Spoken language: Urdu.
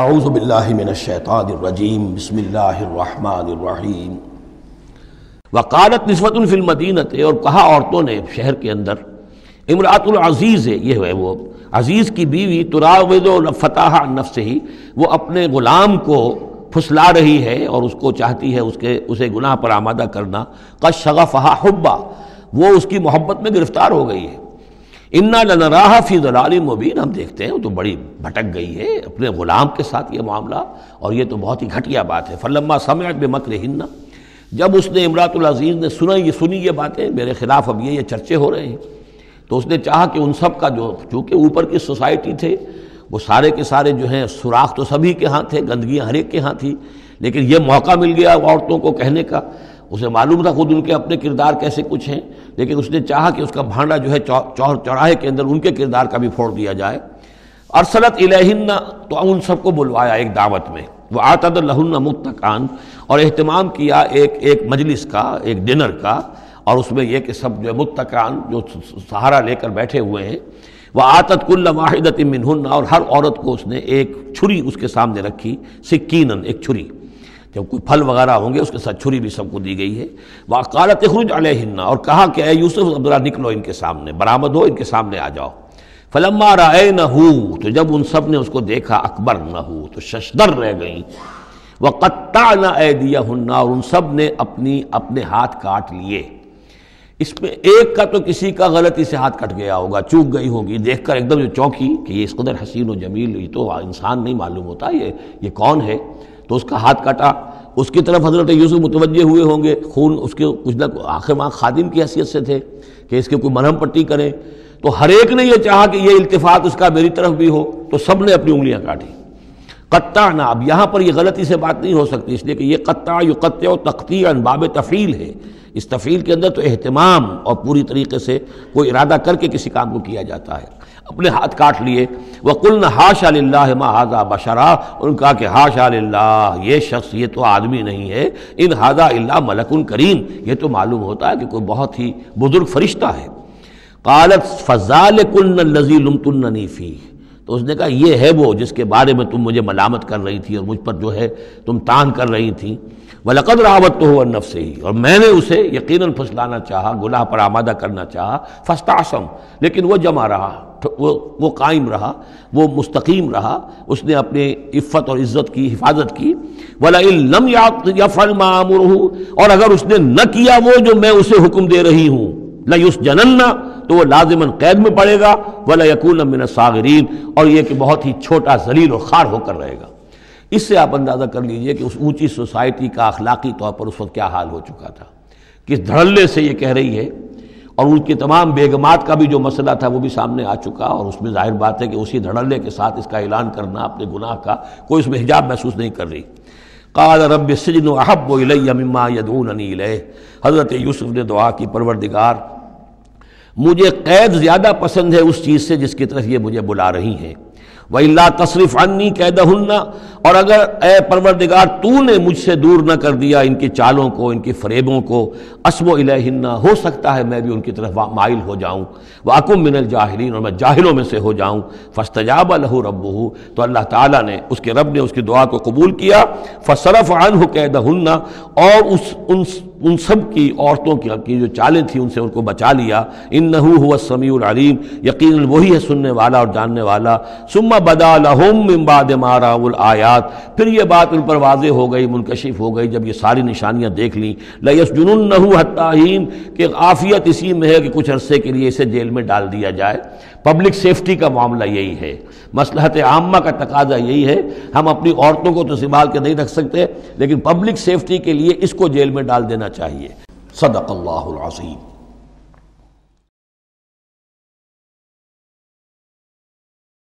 اعوذ باللہ من الشیطان الرجیم بسم اللہ الرحمن الرحیم وقالت نسوۃ فی المدینۃ، اور کہا عورتوں نے شہر کے اندر، امرأۃ العزیز ہے، یہ ہے وہ عزیز کی بیوی، تراود فتاح عن نفسہ، وہ اپنے غلام کو پھسلا رہی ہے اور اس کو چاہتی ہے اسے گناہ پر آمادہ کرنا، قد شغفہا حبا، وہ اس کی محبت میں گرفتار ہو گئی ہے، انا لنراہا فی ضلال مبین، ہم دیکھتے ہیں وہ تو بڑی بھٹک گئی ہے اپنے غلام کے ساتھ یہ معاملہ، اور یہ تو بہت ہی گھٹیا بات ہے۔ فلما سمعت بمکرہن، جب اس نے امرأۃ العزیز نے سنی یہ باتیں، میرے خلاف اب یہ چرچے ہو رہے ہیں، تو اس نے چاہا کہ ان سب کا جو چونکہ اوپر کی سوسائٹی تھے وہ سارے کے سارے جو ہیں سوراخ تو سبھی کے ہاں تھے، گندگیاں ہر ایک کے ہاں تھی، لیکن یہ موقع مل گیا عورتوں کو کہنے کا، اسے معلوم تھا خود ان کے اپنے کردار کیسے کچھ ہیں، لیکن اس نے چاہا کہ اس کا بھانڈا جو ہے چوراہے کے اندر ان کے کردار کا بھی پھوڑ دیا جائے۔ ارسلت الیہن، تو ان سب کو بلوایا ایک دعوت میں، وآتت لہن متکئا، اور اہتمام کیا ایک مجلس کا، ایک ڈنر کا، اور اس میں یہ کہ سب جو متکئا جو سہارا لے کر بیٹھے ہوئے ہیں، وآتت کل واحدۃ منہن، اور ہر عورت کو اس نے ایک چھری اس کے سامنے رکھی، سکینن، ایک چھری، جب کوئی پھل وغیرہ ہوں گے اس کے ساتھ چھری بھی سب کو دی گئی ہے۔ وقالت اخرج علیہن، اور کہا کہ اے یوسف ذرا نکلو ان کے سامنے، برآمد ہو، ان کے سامنے آ جاؤ۔ فلما رأینہ، تو جب ان سب نے اس کو دیکھا، اکبرنہ، تو ششدر رہ گئیں، وقطعن ایدیہن، اور ان سب نے اپنے ہاتھ کاٹ لیے۔ اس میں ایک کا تو کسی کا غلطی سے ہاتھ کٹ گیا ہوگا، چوک گئی ہوگی، دیکھ کر ایک دم جو چونکی کہ یہ اس قدر حسین و جمیل، یہ تو انسان نہیں معلوم ہوتا، یہ کون ہے، تو اس کا ہاتھ کٹا۔ اس کی طرف حضرت یوسف متوجہ ہوئے ہوں گے، خون اس کے کچھ نہ آخر میں خادم کی حیثیت سے تھے کہ اس کے کوئی مرہم پٹی کریں، تو ہر ایک نے یہ چاہا کہ یہ التفات اس کا میری طرف بھی ہو، تو سب نے اپنی انگلیاں کاٹی۔ قطعنا، اب یہاں پر یہ غلطی سے بات نہیں ہو سکتی، اس لیے کہ یہ قطع یقطع تقطیعا باب تفعیل ہے، اس تفعیل کے اندر تو اہتمام اور پوری طریقے سے کوئی ارادہ کر کے کسی کام کو کیا جاتا ہے۔ اپنے ہاتھ کاٹ لیے، وَقُلْنَا حَاشَا لِلَّهِ مَا هَذَا بَشَرًا، ان کہا کہ حاشا للہ، یہ شخص یہ تو آدمی نہیں ہے، ان هَذَا إِلَّا مَلَكٌ کریم، یہ تو معلوم ہوتا ہے کہ کوئی بہت ہی بزرگ فرشتہ ہے۔ قالت فَذَلِكُنَّ الَّذِي لُمْتُنَّنِي فِيهِ، تو اس نے کہا یہ ہے وہ جس کے بارے میں تم مجھے ملامت کر رہی تھی اور مجھ پر جو ہے تم تان کر رہی تھی۔ وَلَقَدْ رَاوَدتُّهُ عَن نَفْسِهِ، اور میں نے اسے یقیناً پھسلانا چاہا، گناہ پر آمادہ کرنا چاہا، فَاسْتَعْصَمَ، لیکن وہ جمع رہا، وہ قائم رہا، وہ مستقیم رہا، اس نے اپنے عفت اور عزت کی حفاظت کی۔ وَلَئِن لَمْ يَفْعَلْ مَا آمُرُهُ، اور اگر اس نے نہ کیا وہ جو میں اسے حکم دے رہی ہوں، لَيُسْجَنَنَّ، تو وہ لازماً قید میں پڑے گا، وَلَيَكُونَ مِنَ الصَّاغِرِينَ، اور یہ کہ بہت ہی چھوٹا ذلیل اور خوار ہو کر رہے گا۔ اس سے آپ اندازہ کر لیجئے کہ اس اونچی سوسائٹی کا اخلاقی طور پر اس وقت کیا حال ہو چکا تھا، کس دھڑلے سے یہ کہہ رہی ہے، اور ان کی تمام بیگمات کا بھی جو مسئلہ تھا وہ بھی سامنے آ چکا، اور اس میں ظاہر بات ہے کہ اسی دھڑلے کے ساتھ اس کا اعلان کرنا اپنے گناہ کا، کوئی اس میں حجاب محسوس نہیں کر رہی۔ قال رب السجن احب الی مما یدعوننی الیہ، حضرت یوسف نے دعا کی، پروردگار مجھے قید زیادہ پسند ہے اس چیز سے جس کی طرف یہ مجھے بلا رہی ہیں۔ وَإِلَّا تَصْرِفْ عَنِّي كَيْدَهُنَّ، اور اگر اے پروردگار تو نے مجھ سے دور نہ کر دیا ان کی چالوں کو، ان کی فریبوں کو، أَصْبُ إِلَيْهِنَّ، ہو سکتا ہے میں بھی ان کی طرف مائل ہو جاؤں، وَأَكُن مِّنَ الْجَاهِلِينَ، اور میں جاہلوں میں سے ہو جاؤں۔ فَاسْتَجَابَ لَهُ رَبُّهُ، تو اللہ تعالیٰ نے، اس کے رب نے اس کی دعا کو قبول کیا۔ فَصَرَفَ عَنْهُ كَيْدَهُنَّ، اور ان سب کی عورتوں کی جو چالیں تھیں ان سے ان کو بچا لیا۔ إِنَّهُ هُوَ السَّمِيعُ الْعَلِيمُ، یقیناً وہی ہے سننے والا اور جاننے والا۔ ثُمَّ بَدَا لَهُم مِّن بَعْدِ مَا رَأَوُا الْآيَاتِ، پھر یہ بات ان پر واضح ہو گئی، منکشف ہو گئی جب یہ ساری نشانیاں دیکھ لیں۔ لَيَسْجُنُنَّهُ حَتَّىٰ حِينٍ، کہ عافیت اسی میں ہے کہ کچھ عرصے کے لیے اسے جیل میں ڈال دیا جائے۔ پبلک سیفٹی کا معاملہ یہی ہے، مصلحت عامہ کا تقاضا یہی ہے، ہم اپنی عورتوں کو تو سنبھال کے نہیں رکھ سکتے، لیکن پبلک سیفٹی کے لیے اس کو جیل میں ڈال دینا چاہیے۔ صدق اللہ العظیم۔